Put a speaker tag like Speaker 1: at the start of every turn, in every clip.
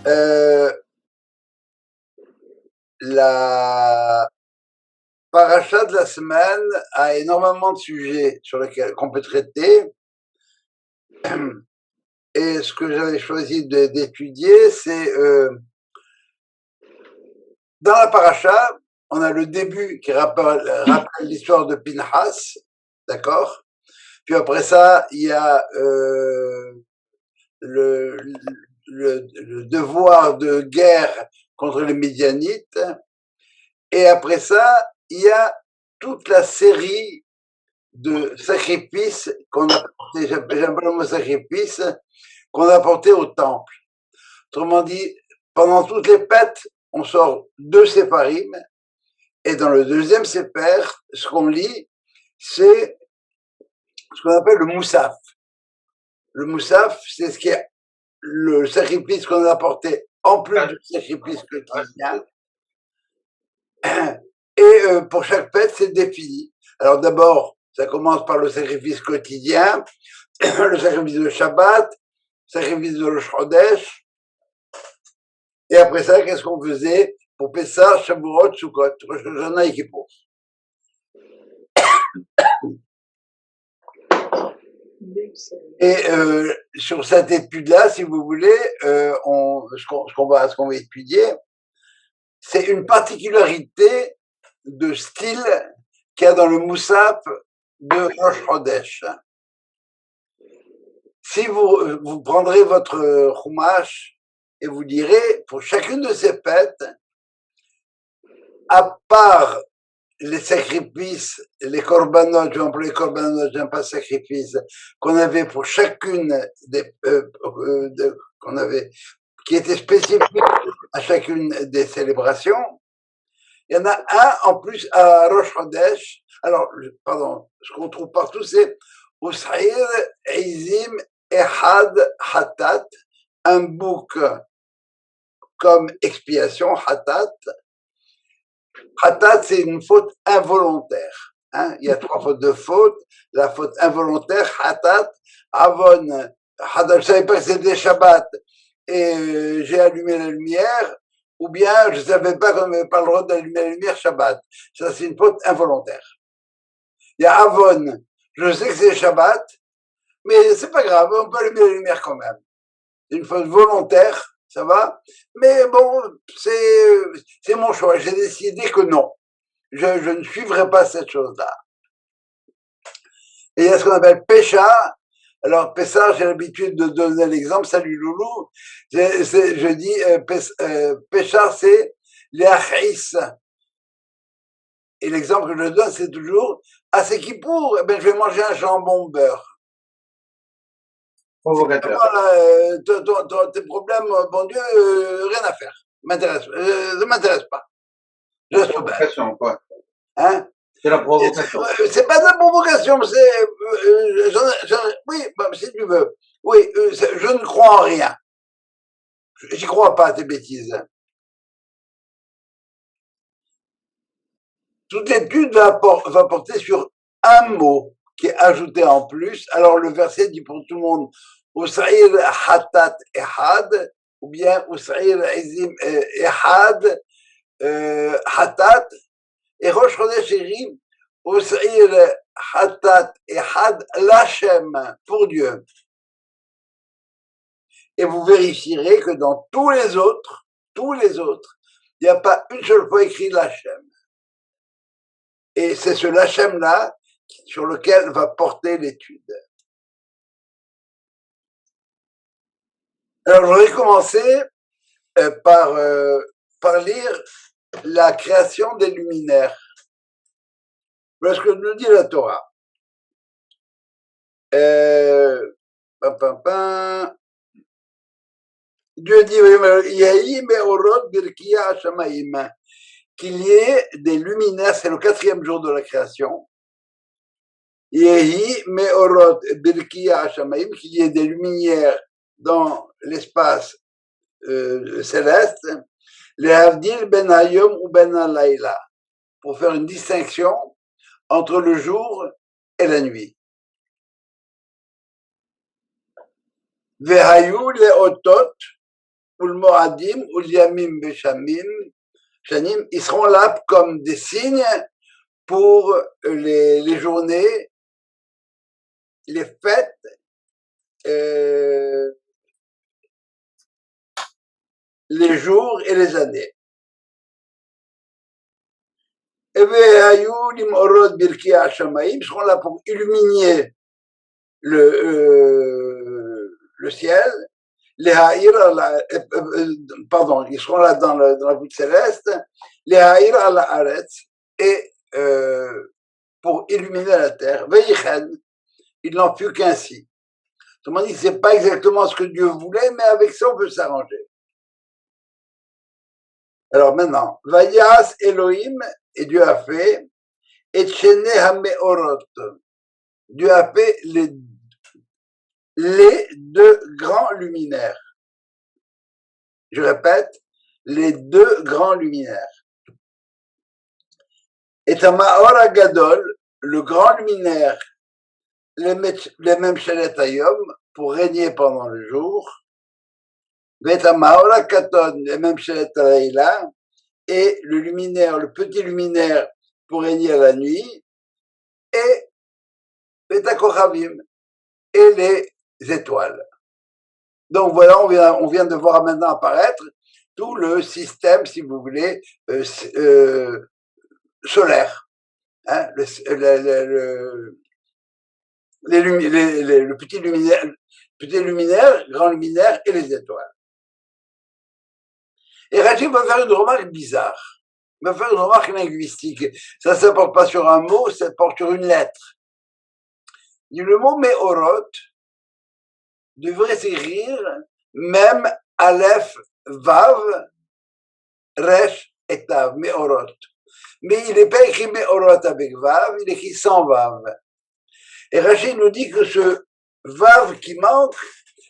Speaker 1: Euh, la paracha de la semaine a énormément de sujets sur lesquels qu'on peut traiter. Et ce que j'avais choisi d'étudier, c'est dans la paracha, on a le début qui rappelle l'histoire de Pinhas, d'accord? Puis après ça, il y a le, le devoir de guerre contre les Midianites. Et après ça, il y a toute la série de sacrifices qu'on a portés, j'aime pas le mot sacrifice, qu'on a apporté au temple. Autrement dit, pendant toutes les fêtes, on sort deux séparim, et dans le deuxième séper, ce qu'on lit, c'est ce qu'on appelle le moussaf. Le moussaf, c'est ce qui est le sacrifice qu'on a apporté en plus du sacrifice quotidien. Et pour chaque fête, c'est défini. Alors d'abord, ça commence par le sacrifice quotidien, le sacrifice de Shabbat, le sacrifice de Rosh Chodesh. Et après ça, qu'est-ce qu'on faisait pour Pessah, Shavuot, Sukkot, Rosh Hashanah et Kippour. Et sur cette étude-là, si vous voulez, ce qu'on va étudier, c'est une particularité de style qu'il y a dans le Moussaf de Rosh Chodesh. Si vous prendrez votre Chumash et vous direz, pour chacune de ces fêtes, à part les sacrifices, les korbanot, je vais employer korbanot, j'aime pas sacrifice, qu'on avait pour chacune des, qu'on avait, qui était spécifique à chacune des célébrations, il y en a un en plus à Rosh Chodesh. Alors, pardon, ce qu'on trouve partout, c'est Us'ir Eizim Ehad Hatat, un bouc comme expiation, Hatat. Hatat, c'est une faute involontaire. Hein? Il y a trois fautes de faute. La faute involontaire, Hatat, Avon, Hatat, je ne savais pas que c'était Shabbat et j'ai allumé la lumière, ou bien je ne savais pas qu'on n'avait pas le droit d'allumer la lumière Shabbat. Ça, c'est une faute involontaire. Il y a Avon, je sais que c'est Shabbat, mais c'est pas grave, on peut allumer la lumière quand même. C'est une faute volontaire, ça va, mais bon, c'est mon choix. J'ai décidé que non, je ne suivrai pas cette chose-là. Et il y a ce qu'on appelle Pécha. Alors, Pessah, j'ai l'habitude de donner l'exemple. Salut Loulou. Je dis, Pécha, c'est l'Achis. Et l'exemple que je donne, c'est toujours, ah, c'est qui pour? Eh ben, je vais manger un jambon beurre.
Speaker 2: Provocateur.
Speaker 1: Tes problèmes, bon Dieu, rien à faire. Ça m'intéresse pas.
Speaker 2: La provocation, quoi.
Speaker 1: Hein?
Speaker 2: C'est la provocation.
Speaker 1: C'est pas de la provocation, c'est, oui, bah, si tu veux. Oui, je ne crois en rien. J'y crois pas à tes bêtises. Toute l'étude va porter sur un mot qui est ajouté en plus. Alors le verset dit pour tout le monde, Us'ir Hatat Ehad, ou bien Us'ir Ezim Ehad, Hatat, et Rosh Chodesh Erim, Us'ir Hatat Ehad Lachem, pour Dieu. Et vous vérifierez que dans tous les autres, il n'y a pas une seule fois écrit Lachem. Et c'est ce Lachem-là sur lequel va porter l'étude. Alors, je vais commencer par lire la création des luminaires. Voilà ce que nous dit la Torah. Dieu dit, qu'il y ait des luminaires, c'est le 4e jour de la création. Yehi meorot birkiya hashamayim, qu'il y ait des luminaires dans l'espace céleste, les havdil ben hayom ou ben halayla, pour faire une distinction entre le jour et la nuit. Vehayu le otot, ou le Moadim, ou le Yamim Beshamim, Shanim, ils seront là comme des signes pour les journées, les fêtes, les jours et les années. Et ils seront là pour illuminer le ciel, les haïr, pardon, ils seront là dans la voûte céleste, les haïr à la aretz, et pour illuminer la terre. Veichen, il n'en fut qu'ainsi. Autrement dit, c'est pas exactement ce que Dieu voulait, mais avec ça, on peut s'arranger. Alors maintenant, Vayas Elohim, et Dieu a fait, et Chene Hameorot, Dieu a fait les deux grands luminaires. Je répète, les deux grands luminaires. Et Tamaor Agadol, le grand luminaire, les mêmes Shelet Hayom, pour régner pendant le jour. Et Tamaor Akaton, les mêmes Shelet Hayla, et le luminaire, le petit luminaire, pour régner la nuit. Et Betakochavim, et les étoiles. Donc voilà, on vient de voir maintenant apparaître tout le système, si vous voulez, solaire. Hein, le petit luminaire, grand luminaire et les étoiles. Et Rachid va faire une remarque bizarre. Il va faire une remarque linguistique. Ça ne porte pas sur un mot, ça porte sur une lettre. Le mot Meorot devrait s'écrire même Aleph, Vav, Resh et Tav, Meorot. Mais il n'est pas écrit Meorot avec Vav, il est écrit sans Vav. Et Rachid nous dit que ce Vav qui manque,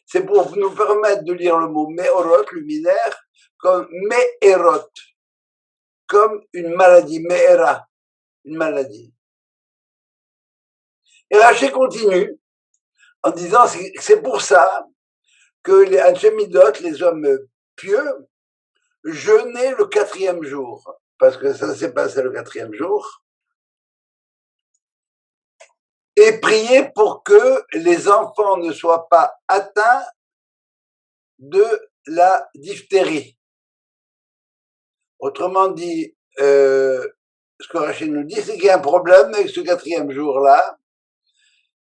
Speaker 1: c'est pour nous permettre de lire le mot Meorot, luminaire, comme Me'erot, comme une maladie, Me'era, une maladie. Et Rachid continue en disant c'est pour ça que les Anshemidot, les hommes pieux, jeûnaient le 4e jour, parce que ça s'est passé le 4e jour, et priaient pour que les enfants ne soient pas atteints de la diphtérie. Autrement dit, ce que Rachid nous dit, c'est qu'il y a un problème avec ce 4e jour-là,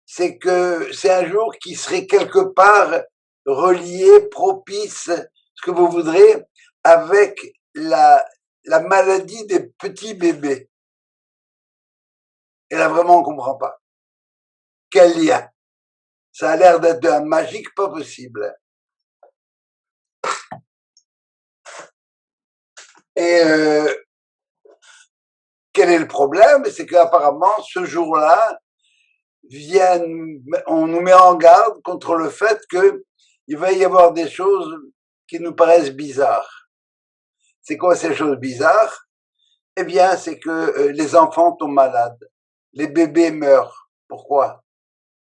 Speaker 1: c'est que c'est un jour qui serait quelque part relié, propice, ce que vous voudrez, avec la maladie des petits bébés. Et là, vraiment, on ne comprend pas. Quel lien? Ça a l'air d'être un magique pas possible. Et quel est le problème? C'est qu'apparemment, ce jour-là, on nous met en garde contre le fait qu'il va y avoir des choses qui nous paraissent bizarres. C'est quoi ces choses bizarres? Eh bien, c'est que les enfants tombent malades, les bébés meurent. Pourquoi?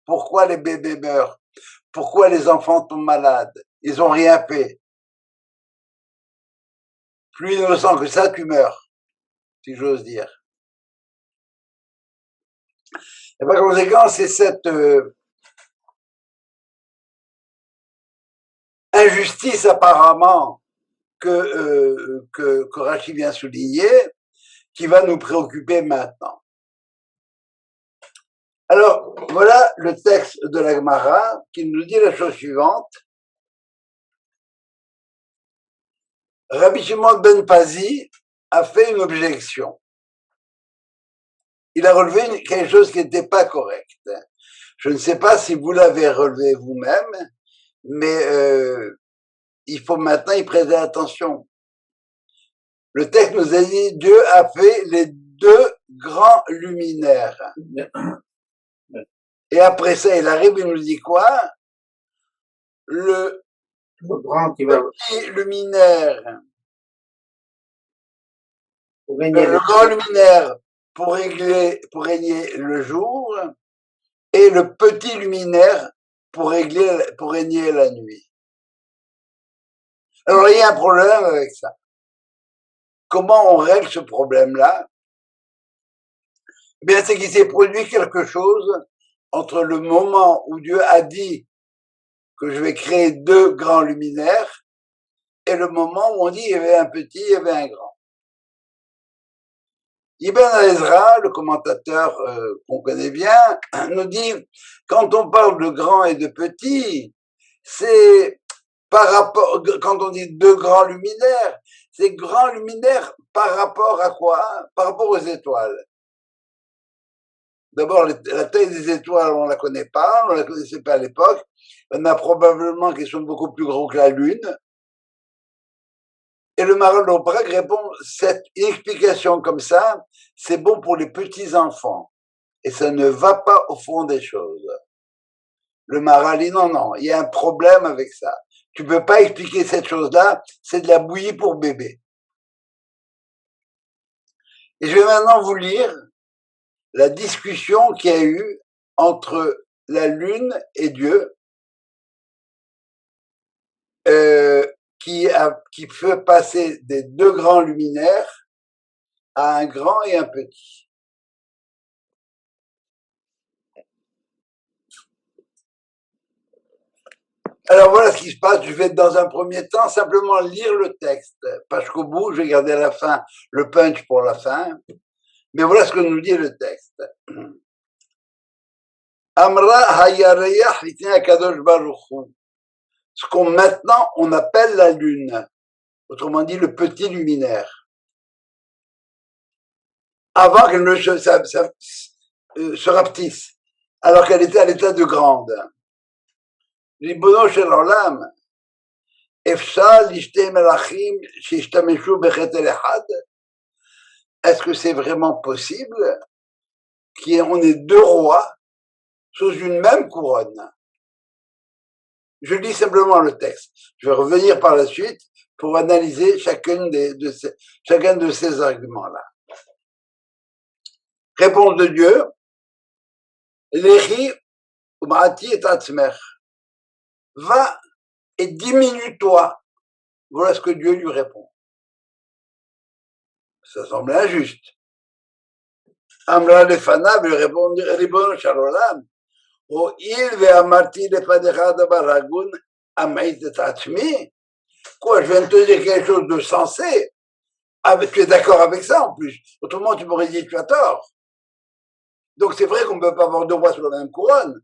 Speaker 1: Pourquoi les bébés meurent? Pourquoi les enfants tombent malades? Ils n'ont rien fait. Plus innocent que ça, tu meurs, si j'ose dire. Et par conséquent, c'est cette injustice apparemment que Rachid vient souligner, qui va nous préoccuper maintenant. Alors, voilà le texte de la Gemara qui nous dit la chose suivante. Rabbi Shimon ben Pazi a fait une objection. Il a relevé quelque chose qui n'était pas correct. Je ne sais pas si vous l'avez relevé vous-même, mais il faut maintenant y prêter attention. Le texte nous a dit Dieu a fait les deux grands luminaires. Et après ça, il arrive et nous dit quoi? Le petit luminaire, le grand luminaire pour régner le jour, et le petit luminaire pour régner la nuit. Alors, il y a un problème avec ça. Comment on règle ce problème-là? Bien, c'est qu'il s'est produit quelque chose entre le moment où Dieu a dit que je vais créer deux grands luminaires et le moment où on dit il y avait un petit, il y avait un grand. Ibn Ezra, le commentateur qu'on connaît bien, nous dit quand on parle de grand et de petit, c'est par rapport, quand on dit deux grands luminaires, c'est grands luminaires par rapport à quoi? Par rapport aux étoiles. D'abord, la taille des étoiles, on la connaît pas, on la connaissait pas à l'époque. On a probablement qui sont beaucoup plus gros que la Lune. Et le Maharal de Prague répond, cette explication comme ça, c'est bon pour les petits enfants. Et ça ne va pas au fond des choses. Le Maharal dit non, il y a un problème avec ça. Tu peux pas expliquer cette chose-là, c'est de la bouillie pour bébé. Et je vais maintenant vous lire la discussion qu'il y a eu entre la Lune et Dieu, qui fait passer des deux grands luminaires à un grand et un petit. Alors voilà ce qui se passe. Je vais dans un premier temps simplement lire le texte, pas jusqu'au bout. Je vais garder à la fin le punch pour la fin. Mais voilà ce que nous dit le texte. Amra hayareyah litnei kadosh baruch hu. Ce qu'on maintenant on appelle la lune, autrement dit le petit luminaire. Avant qu'elle ne se rapetisse, alors qu'elle était à l'état de grande. Ribono shel olam, efshar lishtei melachim shishtameshu bechetel echad. Est-ce que c'est vraiment possible qu'on ait deux rois sous une même couronne? Je lis simplement le texte. Je vais revenir par la suite pour analyser chacun de ces arguments-là. Réponse de Dieu, Lechi umati et atzmer. Va et diminue-toi. Voilà ce que Dieu lui répond. Ça semble injuste. Amra lefana lui répond, Ribon Shalolam, O'il ve'amarti lefanecha davar hagun amait et atzmi. Quoi, je viens de te dire quelque chose de sensé. Ah, mais tu es d'accord avec ça en plus. Autrement, tu m'aurais dit tu as tort. Donc c'est vrai qu'on ne peut pas avoir deux rois sur la même couronne.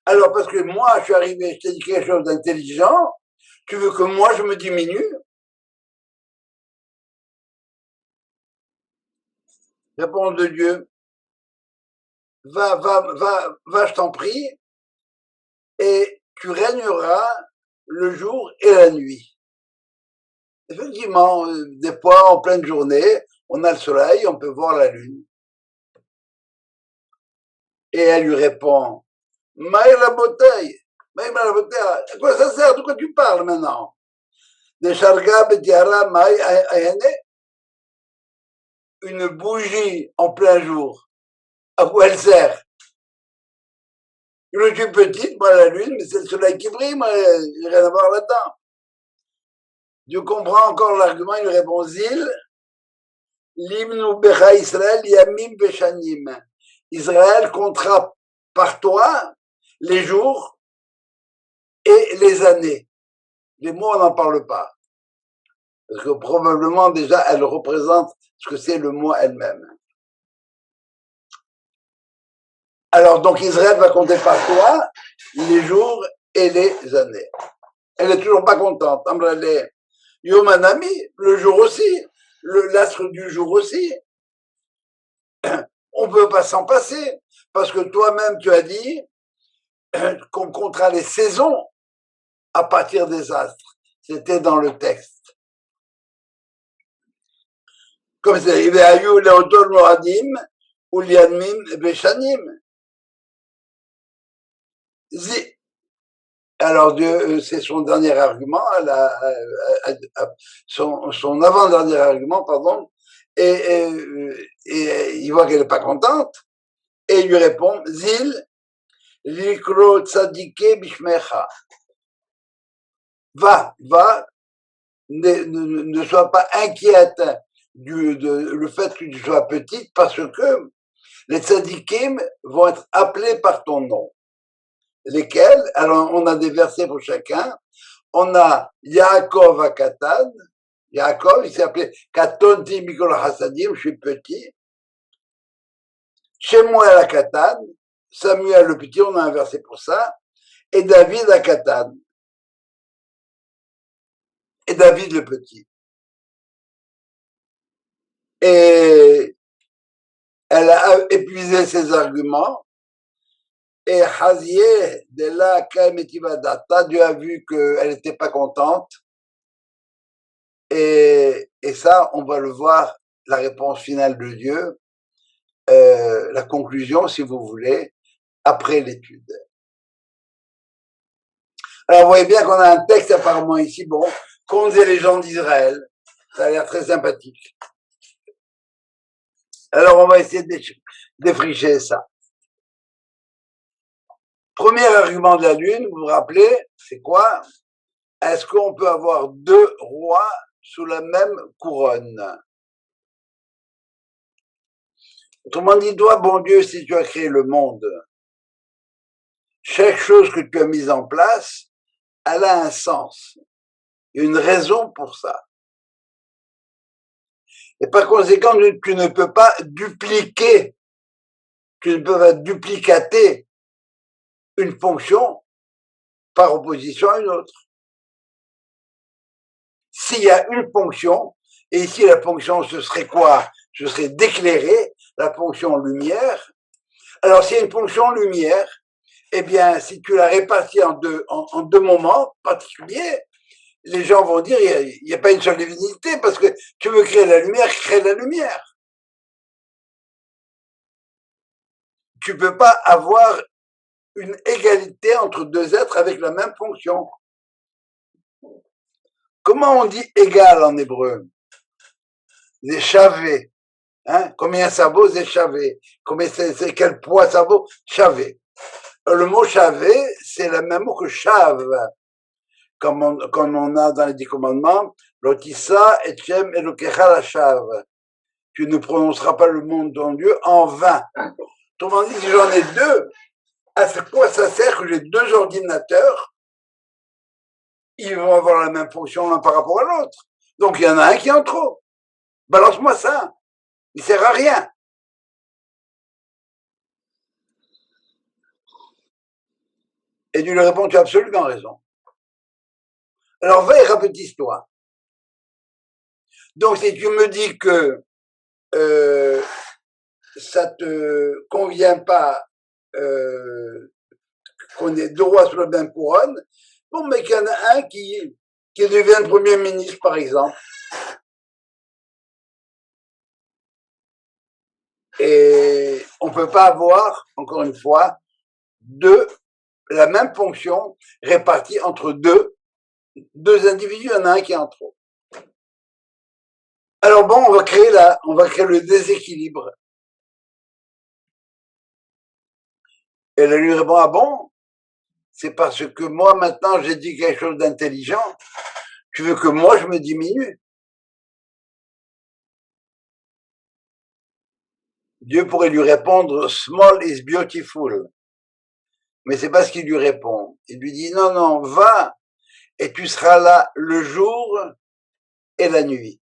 Speaker 1: Alors parce que moi, je suis arrivé, je t'ai dit quelque chose d'intelligent, tu veux que moi, je me diminue? Réponse de Dieu. Va, je t'en prie, et tu régneras le jour et la nuit. Effectivement, des fois, en pleine journée, on a le soleil, on peut voir la lune. Et elle lui répond, Maï la bouteille, à quoi ça sert? De quoi tu parles maintenant? De Sharga Betiara Maï Ayane, une bougie en plein jour. À quoi elle sert? Je suis petite, moi, la lune, mais c'est le soleil qui brille, moi, j'ai rien à voir là-dedans. Dieu comprend encore l'argument, il répond Zil, Limnu Becha Israël Yamim Beshanim. Israël comptera par toi les jours et les années. Les mots, on n'en parle pas. Parce que probablement, déjà, elle représente ce que c'est le mot elle-même. Alors, donc, Israël va compter par toi les jours et les années. Elle est toujours pas contente. Yomanami, le jour aussi, l'astre du jour aussi. On peut pas s'en passer, parce que toi-même, tu as dit qu'on comptera les saisons à partir des astres. C'était dans le texte. Comme c'est arrivé à You, Léotol Moradim, ou Lianmim, Beshanim. Alors, c'est son dernier argument, son avant-dernier argument, pardon, et il voit qu'elle n'est pas contente, et il lui répond, Zil, likro tzadike bishmecha. Va, ne sois pas inquiète le fait que tu sois petite, parce que les tzadikim vont être appelés par ton nom. Lesquels? Alors, on a des versets pour chacun. On a Yaakov Akatan. Yaakov, il s'appelait Katonti Mikol Hasadim, je suis petit. Shemuel Akatan, Samuel le petit, on a un verset pour ça. Et David Akatan. Et David le petit. Et elle a épuisé ses arguments. Et Hazieh, de là, Kaemetivadata, Dieu a vu qu'elle n'était pas contente. Et ça, on va le voir, la réponse finale de Dieu, la conclusion, si vous voulez, après l'étude. Alors, vous voyez bien qu'on a un texte apparemment ici, bon, Contes et légendes d'Israël. Ça a l'air très sympathique. Alors, on va essayer de défricher ça. Premier argument de la Lune, vous vous rappelez, c'est quoi? Est-ce qu'on peut avoir deux rois sous la même couronne? Autrement dit, toi, bon Dieu, si tu as créé le monde, chaque chose que tu as mise en place, elle a un sens. Il y a une raison pour ça. Et par conséquent, tu ne peux pas dupliquer, tu ne peux pas duplicater une fonction par opposition à une autre. S'il y a une fonction, et ici la fonction ce serait quoi? Ce serait d'éclairer, la fonction lumière. Alors s'il y a une fonction lumière, eh bien si tu la répartis en deux moments particuliers, les gens vont dire il n'y a pas une seule divinité, parce que tu veux créer la lumière, crée la lumière. Tu peux pas avoir une égalité entre deux êtres avec la même fonction. Comment on dit égal en hébreu? Zéchavé. Hein? Combien ça vaut zéchavé? Combien c'est quel poids ça vaut? Chavé. Le mot chavé, c'est le même mot que chave. Comme on a dans les 10 commandements, l'otissa et chem et le la chave. Tu ne prononceras pas le nom de ton Dieu en vain. Autrement dit, si j'en ai deux, à quoi ça sert que j'ai deux ordinateurs? Ils vont avoir la même fonction l'un par rapport à l'autre. Donc il y en a un qui est en trop. Balance-moi ça. Il sert à rien. Et tu lui réponds, tu as absolument raison. Alors va et rapetisse-toi. Donc si tu me dis que ça te convient pas qu'on ait deux rois sur la même couronne, bon, mais qu'il y en a un qui devient Premier ministre, par exemple. Et on ne peut pas avoir, encore une fois, la même fonction répartie entre deux individus, il y en a un qui est en trop. Alors bon, on va créer le déséquilibre. Et elle lui répond, ah bon? C'est parce que moi, maintenant, j'ai dit quelque chose d'intelligent. Tu veux que moi, je me diminue? Dieu pourrait lui répondre, small is beautiful. Mais c'est pas ce qu'il lui répond. Il lui dit, non, non, va, et tu seras là le jour et la nuit.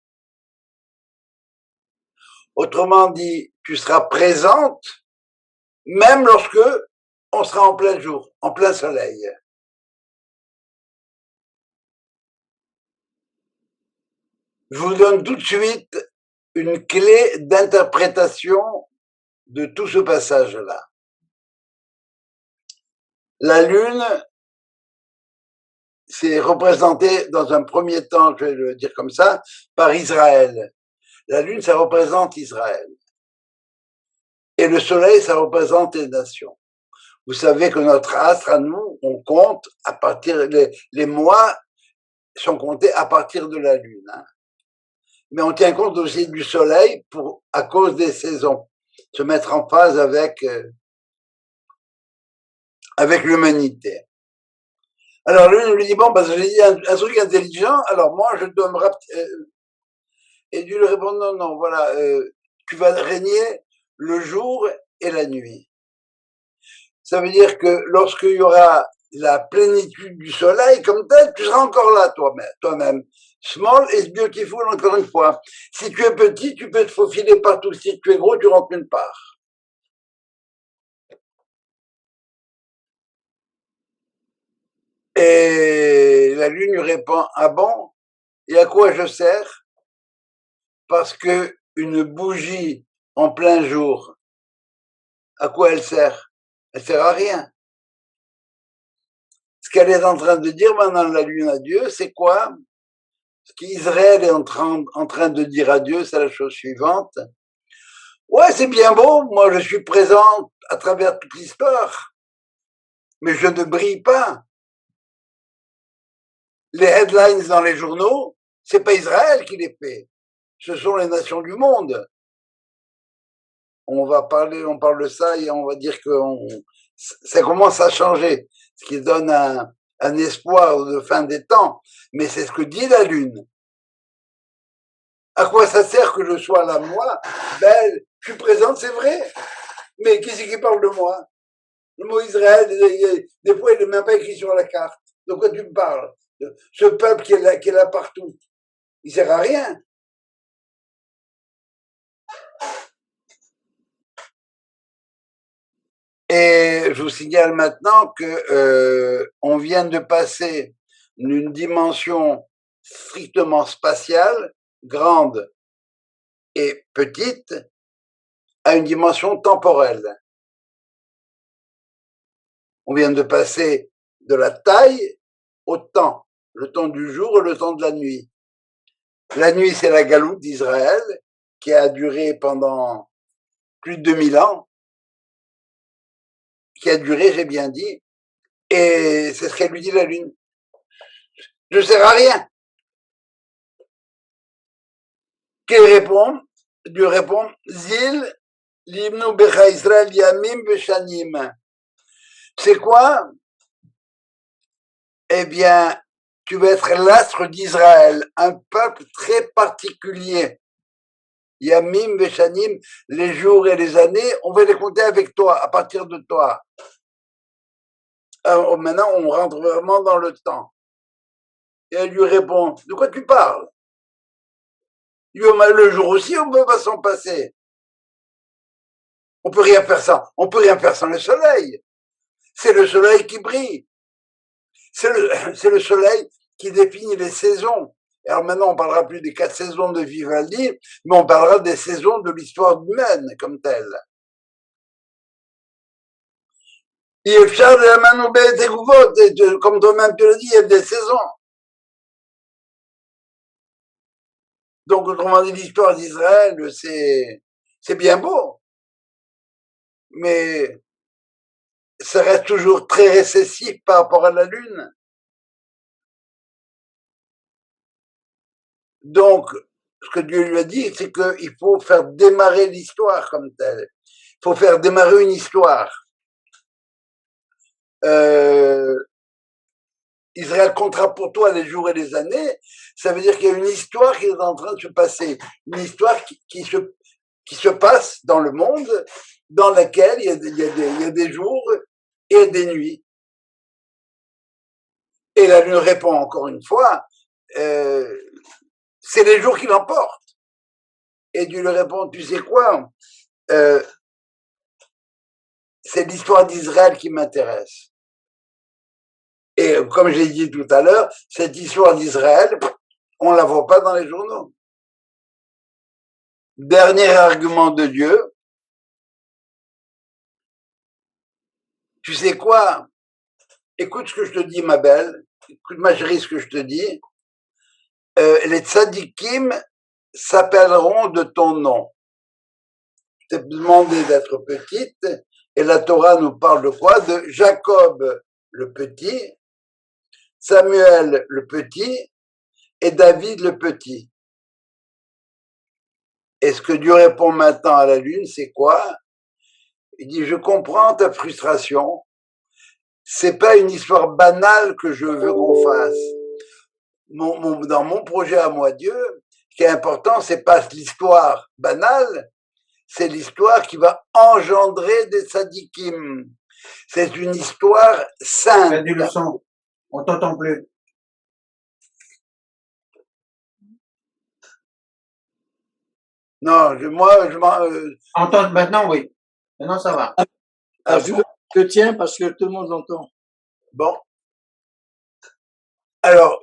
Speaker 1: Autrement dit, tu seras présente, même lorsque on sera en plein jour, en plein soleil. Je vous donne tout de suite une clé d'interprétation de tout ce passage-là. La Lune, c'est représenté dans un premier temps, je vais le dire comme ça, par Israël. La Lune, ça représente Israël. Et le Soleil, ça représente les nations. Vous savez que notre astre, à nous, on compte à partir, les mois sont comptés à partir de la Lune. Hein. Mais on tient compte aussi du Soleil à cause des saisons, se mettre en phase avec l'humanité. Alors lui lui dit, bon, parce que j'ai dit un truc intelligent, alors moi je dois me rappeler. Et Dieu lui répond, non, non, voilà, tu vas régner le jour et la nuit. Ça veut dire que lorsqu'il y aura la plénitude du soleil comme tel, tu seras encore là toi-même. Small is beautiful, encore une fois. Si tu es petit, tu peux te faufiler partout. Si tu es gros, tu rentres nulle part. Et la lune lui répond, ah bon? Et à quoi je sers? Parce que une bougie en plein jour, à quoi elle sert? Elle sert à rien. Ce qu'elle est en train de dire maintenant, la lune à Dieu, c'est quoi? Ce qu'Israël est en train de dire à Dieu, c'est la chose suivante. Ouais, c'est bien beau, moi je suis présent à travers toute l'histoire, mais je ne brille pas. Les headlines dans les journaux, c'est pas Israël qui les fait, ce sont les nations du monde. On parle de ça et on va dire que ça commence à changer, ce qui donne un espoir de fin des temps, mais c'est ce que dit la Lune. À quoi ça sert que je sois là, moi? Ben, je suis présente, c'est vrai, mais qui c'est qui parle de moi? Le mot Israël, des fois, il n'est même pas écrit sur la carte. De quoi tu me parles? Ce peuple qui est là partout, il sert à rien. Et je vous signale maintenant que on vient de passer d'une dimension strictement spatiale, grande et petite, à une dimension temporelle. On vient de passer de la taille au temps, le temps du jour et le temps de la nuit. La nuit, c'est la galoute d'Israël, qui a duré pendant plus de 2000 ans, qui a duré, j'ai bien dit, et c'est ce qu'elle lui dit la lune. Je ne sers à rien. Qu'elle répond? Dieu répond, Zil, limnu becha Israël yamim beshanim. C'est quoi? Eh bien, tu vas être l'astre d'Israël, un peuple très particulier. Yamim beshanim, les jours et les années, on va les compter avec toi, à partir de toi. Alors, maintenant, on rentre vraiment dans le temps. Et elle lui répond, de quoi tu parles? Le jour aussi, on ne peut pas s'en passer. On peut rien faire sans, on peut rien faire sans le soleil. C'est le soleil qui brille. C'est le soleil qui définit les saisons. Alors maintenant, on parlera plus des 4 saisons de Vivaldi, mais on parlera des saisons de l'histoire humaine comme telle. Comme toi-même tu le dis, il y a des saisons. Donc, autrement dit, l'histoire d'Israël, c'est bien beau, mais ça reste toujours très récessif par rapport à la Lune. Donc, ce que Dieu lui a dit, c'est qu'il faut faire démarrer l'histoire comme telle. Il faut faire démarrer une histoire. Israël comptera pour toi les jours et les années. Ça veut dire qu'il y a une histoire qui est en train de se passer. Une histoire qui se passe dans le monde, dans laquelle il y a des jours et des nuits. Et la Lune répond encore une fois, c'est les jours qui l'emportent. Et Dieu lui répond, tu sais quoi, c'est l'histoire d'Israël qui m'intéresse. Et comme j'ai dit tout à l'heure, cette histoire d'Israël, on la voit pas dans les journaux. Dernier argument de Dieu. Tu sais quoi? Écoute ce que je te dis, ma belle. Écoute, ma chérie, ce que je te dis. Les tzadikim s'appelleront de ton nom. Je t'ai demandé d'être petite, et la Torah nous parle de quoi? De Jacob le petit, Samuel le petit et David le petit. Et ce que Dieu répond maintenant à la lune, c'est quoi? Il dit, je comprends ta frustration. c'est pas une histoire banale que je veux qu'on fasse. Dans mon projet à moi Dieu, ce qui est important, c'est pas l'histoire banale, c'est l'histoire qui va engendrer des tzadikim. C'est une histoire sainte.
Speaker 2: Perdu le son. On t'entend plus.
Speaker 1: Non,
Speaker 2: Entendre maintenant, oui. Maintenant, ça va.
Speaker 3: Je le tiens parce que tout le monde l'entend.
Speaker 1: Bon. Alors,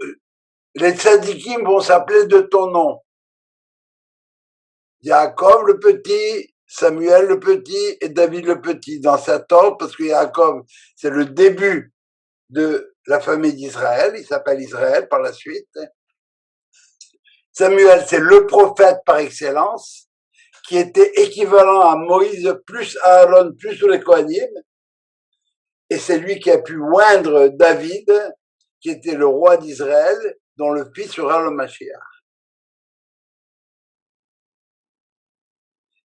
Speaker 1: les tzadikim vont s'appeler de ton nom. Yaakov le petit, Samuel le petit et David le petit, dans cet ordre, parce que Yaakov, c'est le début de la famille d'Israël, il s'appelle Israël par la suite. Samuel, c'est le prophète par excellence, qui était équivalent à Moïse plus Aaron plus les Kohanim, et c'est lui qui a pu oindre David, qui était le roi d'Israël, dont le fils sera le Mashiach.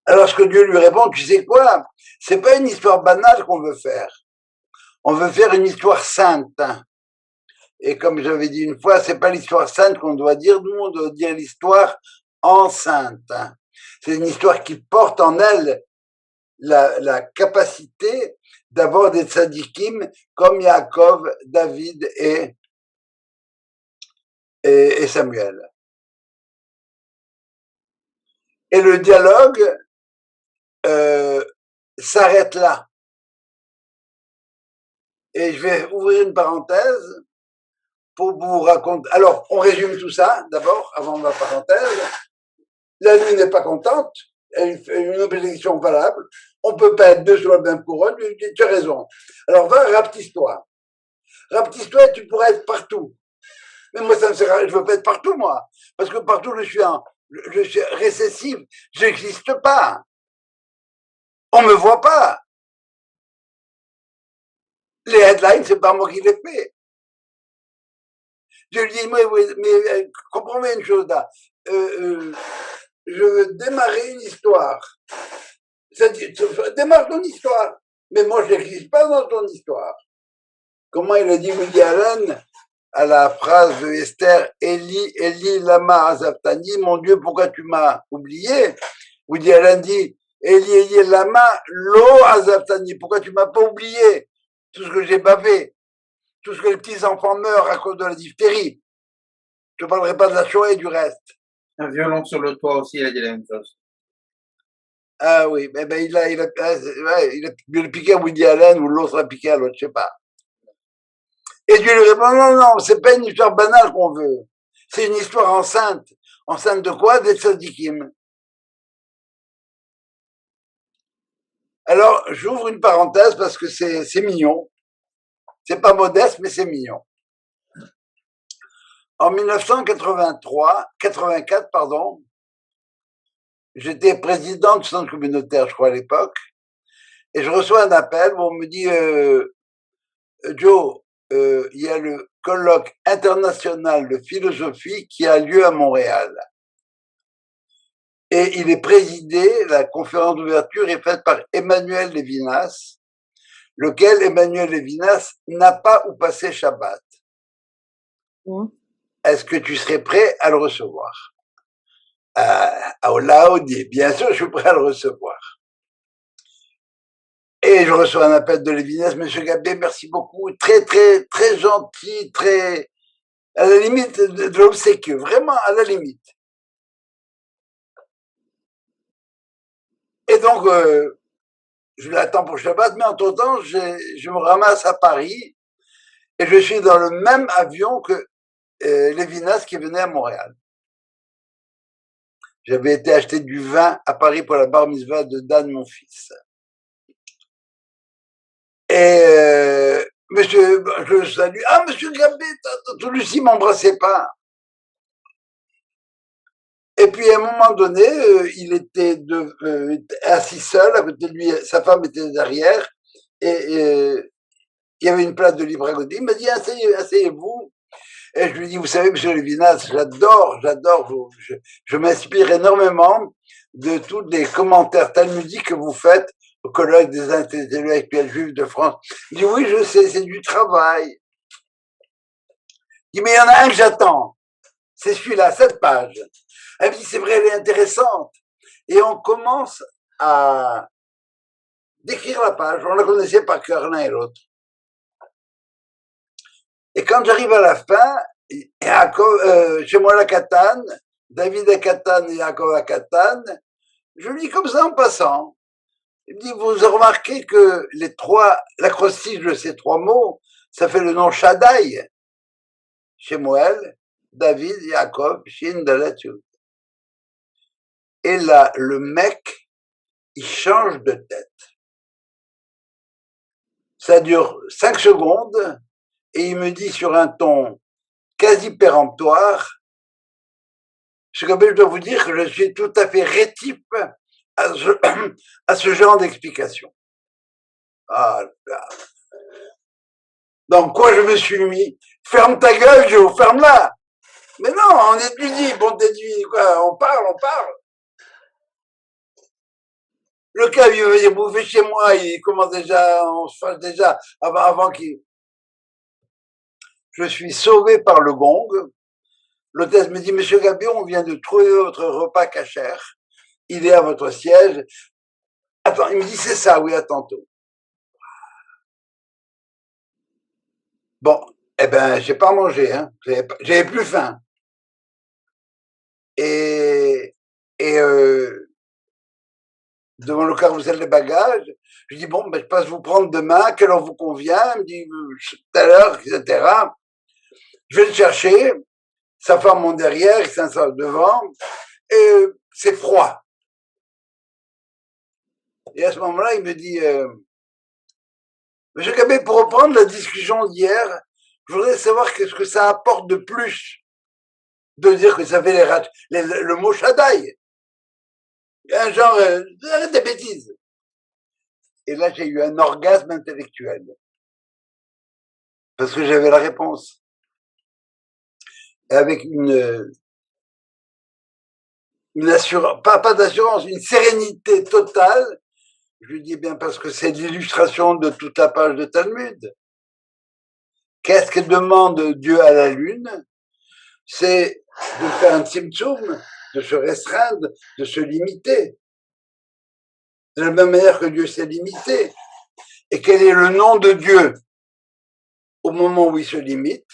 Speaker 1: Alors ce que Dieu lui répond, tu sais quoi, c'est pas une histoire banale qu'on veut faire. On veut faire une histoire sainte. Et comme j'avais dit une fois, c'est pas l'histoire sainte qu'on doit dire, nous on doit dire l'histoire enceinte. C'est une histoire qui porte en elle la capacité d'avoir des tzadikim comme Yaakov, David et Samuel. Et le dialogue s'arrête là. Et je vais ouvrir une parenthèse pour vous raconter. Alors, on résume tout ça d'abord, avant la parenthèse. La nuit n'est pas contente, elle fait une objection valable. On peut pas être deux sur la même couronne, tu as raison. Alors, rapetisse-toi. Rapetisse-toi, tu pourrais être partout. Mais moi, ça me sert à rien, je veux pas être partout, moi. Parce que partout, je suis récessif, j'existe pas. On me voit pas. Les headlines, c'est pas moi qui les fais. Je lui dis, mais comprends-moi une chose là. Je veux démarrer une histoire. C'est-à-dire, démarre ton histoire. Mais moi, je n'existe pas dans ton histoire. Comment il a dit Woody Allen à la phrase de Esther, Eli, Eli, lama azabtani, mon Dieu, pourquoi tu m'as oublié? Woody Allen dit, Eli, Eli, lama lo azabtani, pourquoi tu m'as pas oublié? Tout ce que j'ai pas fait, tout ce que les petits enfants meurent à cause de la diphtérie. Je ne parlerai pas de la Shoah et du reste.
Speaker 2: Un violon sur le toit aussi, il a dit la même chose.
Speaker 1: Ah oui, mais il a piqué à Woody Allen ou l'autre a piqué à l'autre, je sais pas. Et Dieu lui répond, non, c'est pas une histoire banale qu'on veut. C'est une histoire enceinte. Enceinte de quoi? Des tzadikim. Alors, j'ouvre une parenthèse parce que c'est mignon. C'est pas modeste, mais c'est mignon. En 1984, j'étais président du centre communautaire, je crois, à l'époque, et je reçois un appel où on me dit, Joe, il y a le colloque international de philosophie qui a lieu à Montréal. Et il est présidé, la conférence d'ouverture est faite par Emmanuel Levinas, lequel Emmanuel Levinas n'a pas où passer Shabbat. Est-ce que tu serais prêt à le recevoir? Là, dit, bien sûr, je suis prêt à le recevoir. Et je reçois un appel de Levinas, Monsieur Gabé, merci beaucoup, très, très, très gentil, très, à la limite de l'obséquieux, vraiment à la limite. Et donc, je l'attends pour Shabbat, mais entre-temps, je me ramasse à Paris et je suis dans le même avion que Levinas qui venait à Montréal. J'avais été acheter du vin à Paris pour la bar mitzvah de Dan, mon fils. Et monsieur, je le salue. Ah, monsieur Gabé, Lucie m'embrassait pas. Et puis à un moment donné, il était assis seul, à côté de lui, sa femme était derrière, et il y avait une place de libre à côté. Il m'a dit, asseyez-vous. Et je lui dis, vous savez, monsieur Levinas, j'adore, je m'inspire énormément de tous les commentaires talmudiques que vous faites au colloque des intellectuels juifs de France. Il dit, oui, je sais, c'est du travail. Il dit, mais il y en a un que j'attends. C'est celui-là, cette page. Elle me dit, c'est vrai, elle est intéressante. Et on commence à décrire la page. On la connaissait par cœur l'un et l'autre. Et quand j'arrive à la fin, chez moi la Catane, David Akatan et Yaakov Akatan, je lis comme ça en passant. Il me dit, vous avez remarqué que l'acrostiche de ces trois mots, ça fait le nom Shaddai. Shemuel, David, Yaakov, Shin, Dalet, Yud. Et là, le mec, il change de tête. Ça dure 5 secondes et il me dit sur un ton quasi péremptoire, je dois vous dire que je suis tout à fait rétif à ce genre d'explication. Ah là. Donc quoi je me suis mis? Ferme ta gueule, Joe, ferme-la. Mais non, on étudie, bon déduit, quoi, on parle. Le cas, il veut venir bouffer chez moi, il commence déjà, on se fâche déjà avant qu'il... Je suis sauvé par le gong. L'hôtesse me dit, Monsieur Gabion, on vient de trouver votre repas cachère. Il est à votre siège. Attends, il me dit, c'est ça, oui, à tantôt. Bon, eh ben, j'ai pas mangé, hein. J'avais plus faim. Et devant le carrousel des bagages, je dis, bon, ben, je passe vous prendre demain, quelle heure vous convient? Il me dit, tout à l'heure, etc. Je vais le chercher. Sa femme monte derrière, il s'installe devant, et c'est froid. Et à ce moment-là, il me dit, Monsieur Gabé, pour reprendre la discussion d'hier, je voudrais savoir qu'est-ce que ça apporte de plus de dire que ça fait le mot Shaddai. Un genre, arrête des bêtises. Et là, j'ai eu un orgasme intellectuel. Parce que j'avais la réponse. Et avec une assurance, pas d'assurance, une sérénité totale. Je lui dis bien parce que c'est l'illustration de toute la page de Talmud. Qu'est-ce que demande Dieu à la lune? C'est de faire un tzimtzum, de se restreindre, de se limiter. De la même manière que Dieu s'est limité. Et quel est le nom de Dieu au moment où il se limite?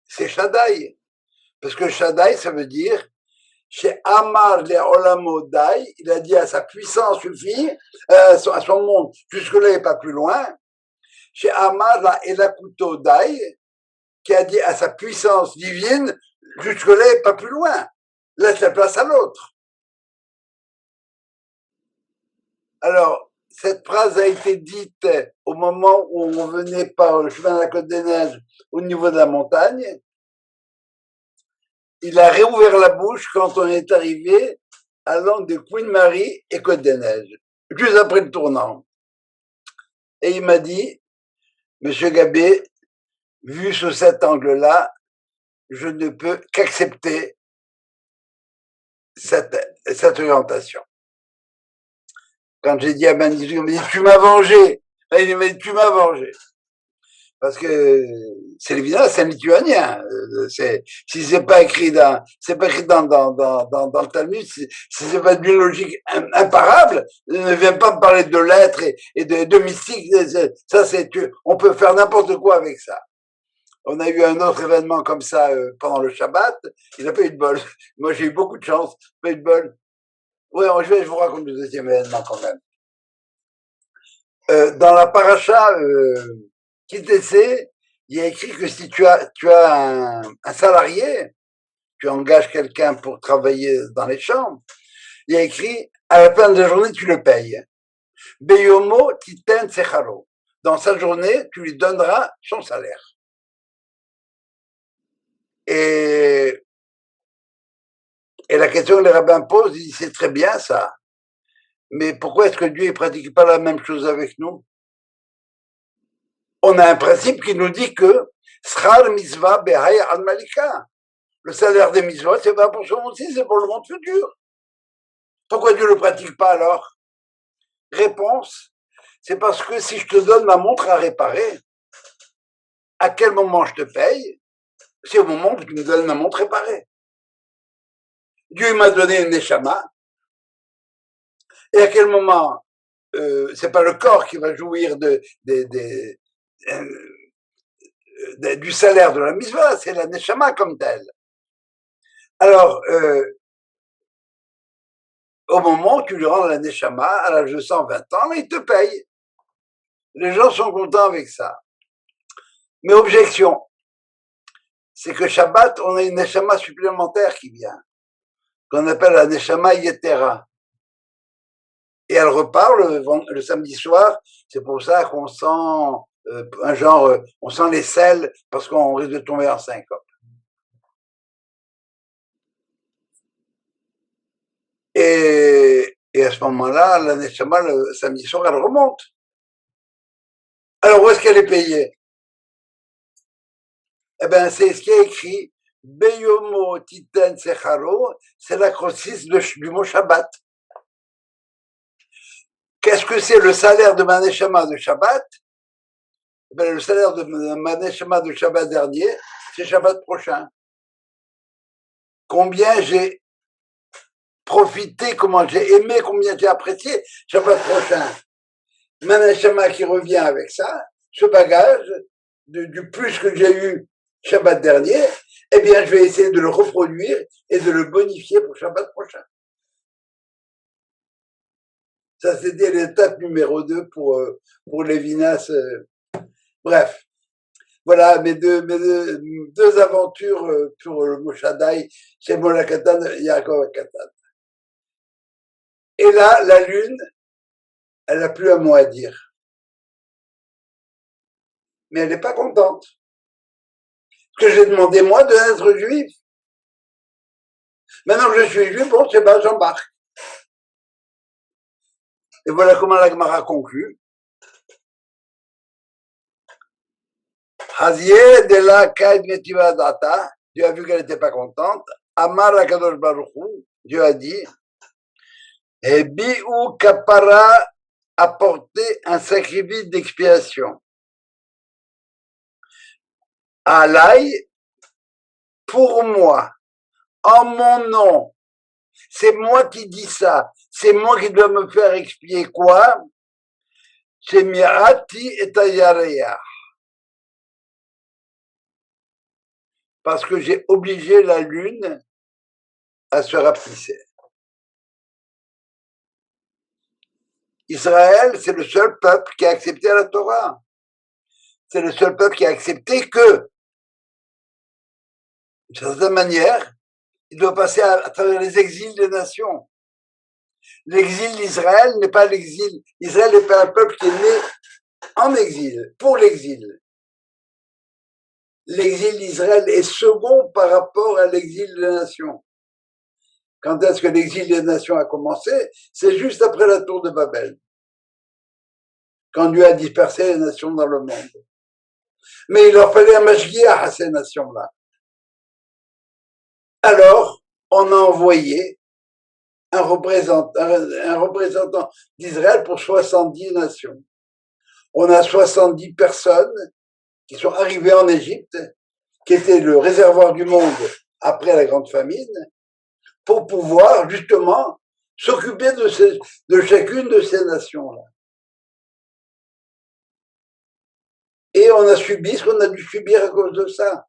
Speaker 1: C'est Shaddai. Parce que Shaddai, ça veut dire chez Amar le Olamodai, il a dit à sa puissance suffit, à son monde, jusque-là et pas plus loin. Chez Amar la Elakuto Dai, qui a dit à sa puissance divine, jusque-là et pas plus loin. Laisse la place à l'autre. Alors, cette phrase a été dite au moment où on venait par le chemin de la Côte des Neiges au niveau de la montagne. Il a réouvert la bouche quand on est arrivé à l'angle de Queen Mary et Côte des Neiges, juste après le tournant. Et il m'a dit, Monsieur Gabé, vu sous cet angle-là, je ne peux qu'accepter cette orientation. Quand j'ai dit à Ben 18, il m'a dit, tu m'as vengé. Il m'a dit, tu m'as vengé. Parce que c'est évident, c'est un lituanien. Si c'est pas écrit dans le Talmud, si c'est pas d'une logique imparable, ne viens pas me parler de lettres et de mystique. Ça, on peut faire n'importe quoi avec ça. On a eu un autre événement comme ça pendant le Shabbat. Il n'a pas eu de bol. Moi, j'ai eu beaucoup de chance. Pas eu de bol. Ouais, je vous raconte le deuxième événement quand même. Dans la paracha Kitessé, il y a écrit que si tu as un salarié, tu engages quelqu'un pour travailler dans les champs, il y a écrit à la fin de la journée, tu le payes. Beyomo titen secharo. Dans sa journée, tu lui donneras son salaire. Et la question que les rabbins posent, ils disent, c'est très bien ça. Mais pourquoi est-ce que Dieu ne pratique pas la même chose avec nous? On a un principe qui nous dit que Schar mitzvah behaya al malika. Le salaire des mitzvot, c'est pas pour ce monde-ci, c'est pour le monde futur. Pourquoi Dieu ne le pratique pas alors? Réponse, c'est parce que si je te donne ma montre à réparer, à quel moment je te paye? C'est au moment où tu me donnes ma montre réparée. Dieu m'a donné une neshama, et à quel moment c'est pas le corps qui va jouir du salaire de la mitzvah, c'est la neshama comme telle. Alors, au moment où tu lui rends la neshama, à l'âge de 120 ans, il te paye. Les gens sont contents avec ça. Mais objection, c'est que Shabbat, on a une neshama supplémentaire qui vient, qu'on appelle la neshama yetera. Et elle repart le samedi soir, c'est pour ça qu'on sent on sent les selles parce qu'on risque de tomber en syncope. Et à ce moment-là, la neshama, le samedi soir, elle remonte. Alors, où est-ce qu'elle est payée? Eh bien, c'est ce qui est écrit, Beyomo Titen Secharo, c'est l'acrostice du mot Shabbat. Qu'est-ce que c'est le salaire de ma neshama de Shabbat? Eh bien, le salaire de ma neshama de Shabbat dernier, c'est Shabbat prochain. Combien j'ai profité, comment j'ai aimé, combien j'ai apprécié Shabbat prochain. Ma neshama qui revient avec ça, ce bagage du plus que j'ai eu Shabbat dernier, eh bien, je vais essayer de le reproduire et de le bonifier pour Shabbat prochain. Ça, c'était l'étape numéro 2 pour Lévinas. Bref. Voilà mes deux aventures pour le Moshadai, Shemol Katan, Yaakov Katan. Et là, la lune, elle n'a plus un mot à dire. Mais elle n'est pas contente. Parce que j'ai demandé, moi, d'être juif. Maintenant que je suis juif, bon, c'est bien, j'embarque. Et voilà comment la Gemara conclut. Hazieh de la Kaid Netiva Data, Dieu a vu qu'elle n'était pas contente. Amar la Kadosh Baruch Hu, Dieu a dit, Bi'u Kapara apporter un sacrifice d'expiation. Alaï, pour moi, en mon nom, c'est moi qui dis ça, c'est moi qui dois me faire expier quoi? C'est Mirati et Tayareya. Parce que j'ai obligé la lune à se rapetisser. Israël, c'est le seul peuple qui a accepté la Torah. C'est le seul peuple qui a accepté que, d'une certaine manière, il doit passer à travers les exils des nations. L'exil d'Israël n'est pas l'exil. Israël n'est pas un peuple qui est né en exil, pour l'exil. L'exil d'Israël est second par rapport à l'exil des nations. Quand est-ce que l'exil des nations a commencé? C'est juste après la tour de Babel. Quand Dieu a dispersé les nations dans le monde. Mais il leur fallait un mashgiach à ces nations-là. Alors, on a envoyé un représentant d'Israël pour 70 nations. On a 70 personnes qui sont arrivées en Égypte, qui était le réservoir du monde après la grande famine, pour pouvoir justement s'occuper de chacune de ces nations-là. Et on a subi ce qu'on a dû subir à cause de ça.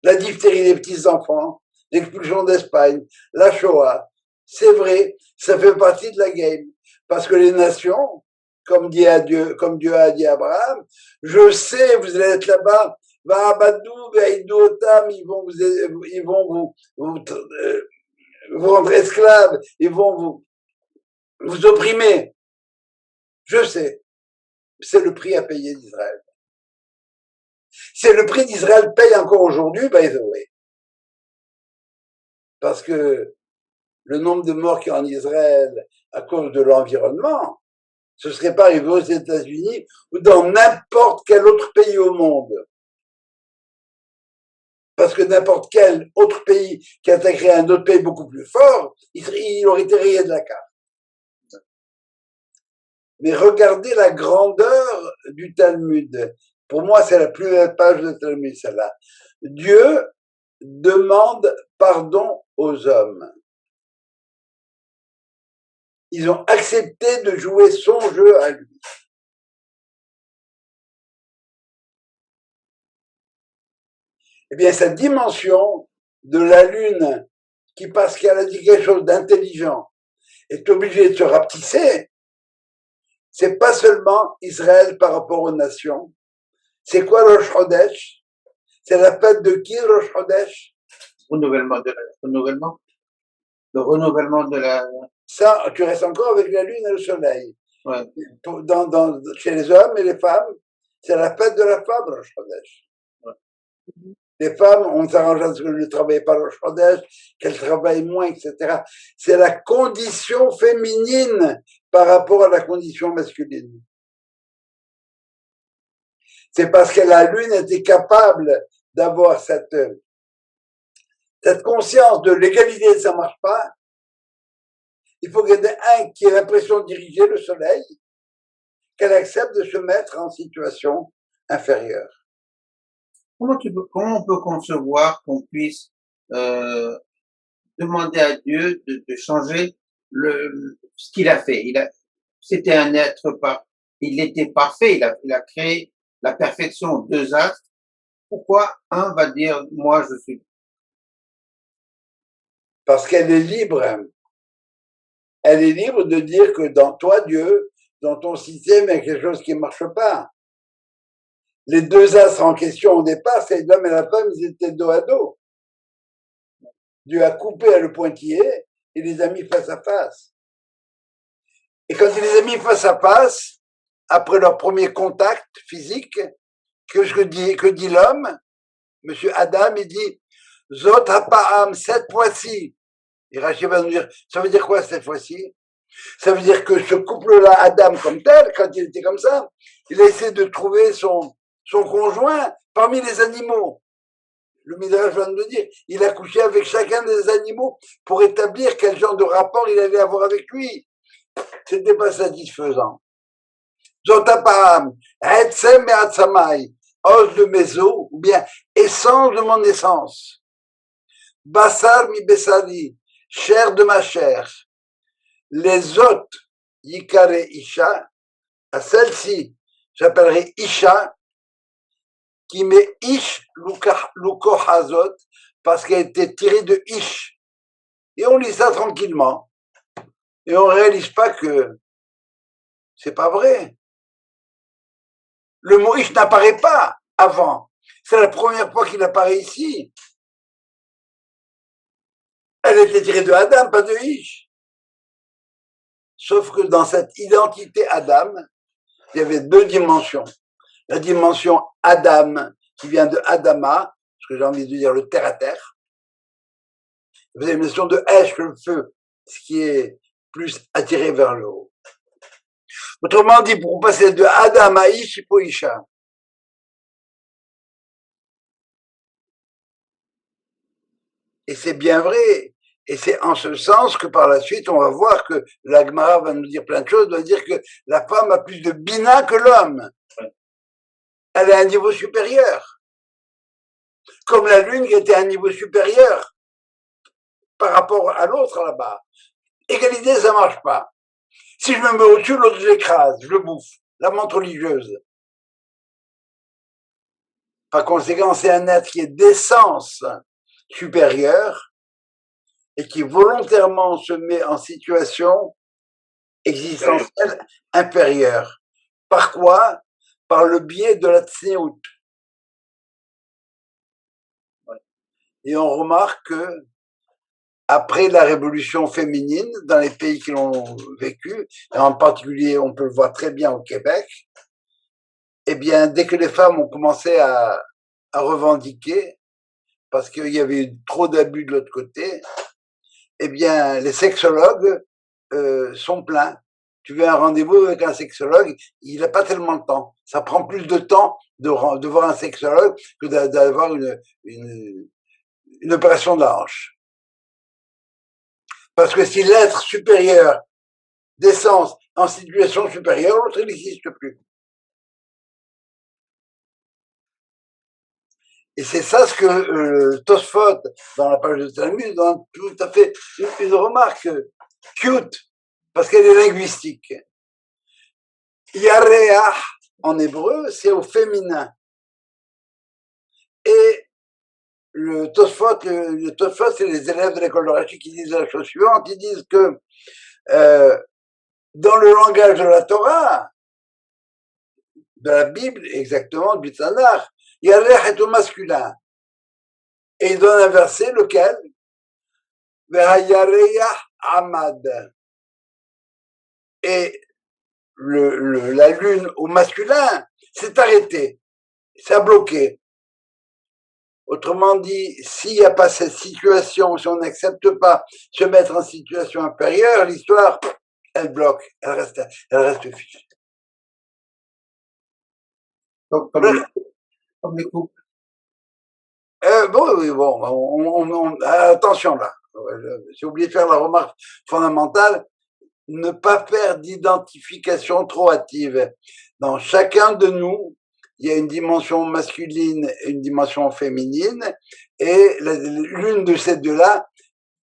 Speaker 1: La diphtérie des petits-enfants, l'expulsion d'Espagne, la Shoah. C'est vrai, ça fait partie de la game. Parce que les nations, comme Dieu a dit à Abraham, je sais, vous allez être là-bas, ils vont vous rendre esclaves, ils vont vous opprimer. Je sais. C'est le prix à payer d'Israël. C'est le prix d'Israël paye encore aujourd'hui, by the way. Parce que le nombre de morts qu'il y a en Israël à cause de l'environnement, ce ne serait pas arrivé aux États-Unis ou dans n'importe quel autre pays au monde. Parce que n'importe quel autre pays qui attaquerait un autre pays beaucoup plus fort, il aurait été rayé de la carte. Mais regardez la grandeur du Talmud. Pour moi, c'est la plus belle page du Talmud, celle-là. Dieu demande pardon aux hommes. Ils ont accepté de jouer son jeu à lui. Eh bien, cette dimension de la Lune, qui parce qu'elle a dit quelque chose d'intelligent, est obligée de se rapetisser, c'est pas seulement Israël par rapport aux nations. C'est quoi Rosh Chodesh? C'est la fête de qui, Rosh Chodesh?
Speaker 2: Renouvellement de renouvellement. Le renouvellement de la.
Speaker 1: Ça, tu restes encore avec la lune et le soleil.
Speaker 2: Ouais.
Speaker 1: Chez les hommes et les femmes, c'est la fête de la femme, Rosh Chodesh.
Speaker 2: Ouais.
Speaker 1: Les femmes, on s'arrange à ce que ne travaillent pas Rosh Chodesh, qu'elles travaillent moins, etc. C'est la condition féminine par rapport à la condition masculine. C'est parce que la lune était capable d'avoir cette conscience de l'égalité, ça marche pas. Il faut qu'il y en ait un qui ait l'impression de diriger le soleil, qu'elle accepte de se mettre en situation inférieure.
Speaker 2: Comment on peut concevoir qu'on puisse demander à Dieu de changer ce qu'il a fait? C'était un être il était parfait, il a créé la perfection, deux astres. Pourquoi un va dire, moi je suis?
Speaker 1: Parce qu'elle est libre. Elle est libre de dire que dans toi, Dieu, dans ton système, il y a quelque chose qui ne marche pas. Les deux astres en question au départ, c'est l'homme et la femme, ils étaient dos à dos. Dieu a coupé le pointillé et les a mis face à face. Et quand il les a mis face à face, après leur premier contact physique, que dit l'homme? Monsieur Adam, il dit, Zot hapa'am, cette fois-ci. Et Rachid va nous dire, ça veut dire quoi cette fois-ci? Ça veut dire que ce couple-là, Adam comme tel, quand il était comme ça, il a essayé de trouver son conjoint parmi les animaux. Le Midrash vient de le dire, il a couché avec chacun des animaux pour établir quel genre de rapport il allait avoir avec lui. C'était pas satisfaisant. Zotapam, Etzem et Atzamai, os de mes os, ou bien essence de mon essence. Basar mi besari, chair de ma chair. Les autres, Yikare Isha, à celle-ci, j'appellerai Isha, qui met Ish Luko Hazot, parce qu'elle était tirée de Ish. Et on lit ça tranquillement. Et on réalise pas que c'est pas vrai. Le mot Ish n'apparaît pas avant. C'est la première fois qu'il apparaît ici. Elle était tirée de Adam, pas de Ish. Sauf que dans cette identité Adam, il y avait deux dimensions. La dimension Adam, qui vient de Adama, ce que j'ai envie de dire le terre à terre. Vous avez une notion de Esh, le feu, ce qui est plus attiré vers le haut. Autrement dit, pour passer de Adam à Ish, il faut Isha. Et c'est bien vrai. Et c'est en ce sens que par la suite, on va voir que la Gemara va nous dire plein de choses, va dire que la femme a plus de bina que l'homme. Elle est à un niveau supérieur. Comme la lune qui était à un niveau supérieur par rapport à l'autre là-bas. Égalité, ça marche pas. Si je me mets au-dessus, l'autre je l'écrase, je le bouffe. La montre religieuse. Par conséquent, c'est un être qui est d'essence supérieure et qui volontairement se met en situation existentielle inférieure. Par quoi? Par le biais de la tsniout. Et on remarque que après la révolution féminine, dans les pays qui l'ont vécu, et en particulier, on peut le voir très bien au Québec, eh bien, dès que les femmes ont commencé à revendiquer, parce qu'il y avait eu trop d'abus de l'autre côté, eh bien, les sexologues sont pleins. Tu veux un rendez-vous avec un sexologue, il n'a pas tellement de temps. Ça prend plus de temps de voir un sexologue que d'avoir une opération de la hanche. Parce que si l'être supérieur d'essence en situation supérieure, l'autre il n'existe plus. Et c'est ça ce que Tosfot, dans la page de Talmud, donne tout à fait une remarque cute, parce qu'elle est linguistique. Yareach, en hébreu, c'est au féminin. Et le Tosfot, c'est les élèves de l'école de Rashi qui disent la chose suivante, ils disent que dans le langage de la Torah, de la Bible, exactement, du Tanakh, Yarech est au masculin. Et il donne un verset, lequel Vehayareach Amad. Et la lune au masculin s'est arrêtée, s'est bloquée. Autrement dit, s'il n'y a pas cette situation, si on n'accepte pas se mettre en situation inférieure, l'histoire, elle bloque, elle reste fichée.
Speaker 2: Donc, comme les couples.
Speaker 1: Attention là. J'ai oublié de faire la remarque fondamentale. Ne pas faire d'identification trop hâtive. Dans chacun de nous, il y a une dimension masculine et une dimension féminine, et l'une de ces deux-là,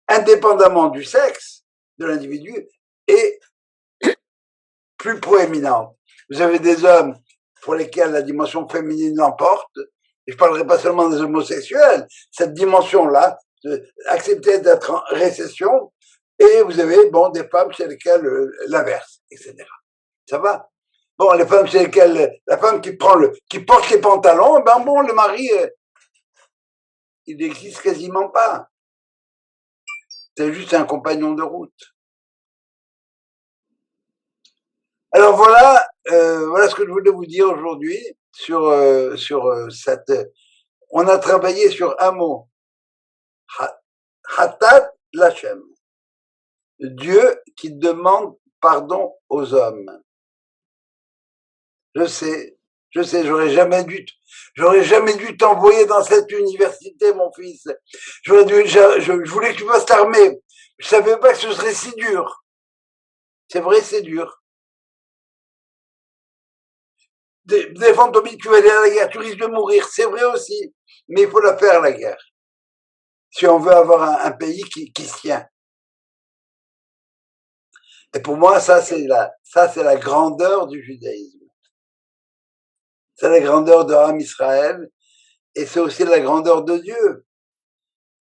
Speaker 1: indépendamment du sexe de l'individu, est plus proéminente. Vous avez des hommes pour lesquels la dimension féminine l'emporte, et je parlerai pas seulement des homosexuels, cette dimension-là, accepter d'être en récession, et vous avez, des femmes chez lesquelles l'inverse, etc. Ça va? Bon, les femmes chez lesquelles, la femme qui porte les pantalons, le mari, il n'existe quasiment pas. C'est juste un compagnon de route. Alors voilà ce que je voulais vous dire aujourd'hui sur cette. On a travaillé sur un mot, Hatat Lachem, Dieu qui demande pardon aux hommes. Je sais, j'aurais jamais dû t'envoyer dans cette université, mon fils. Je voulais que tu fasses l'armée. Je savais pas que ce serait si dur. C'est vrai, c'est dur. Défendre ton pays, tu vas aller à la guerre, tu risques de mourir, c'est vrai aussi. Mais il faut la faire, la guerre. Si on veut avoir un pays qui se tient. Et pour moi, ça, c'est la grandeur du judaïsme. C'est la grandeur de Ham Israël, et c'est aussi la grandeur de Dieu,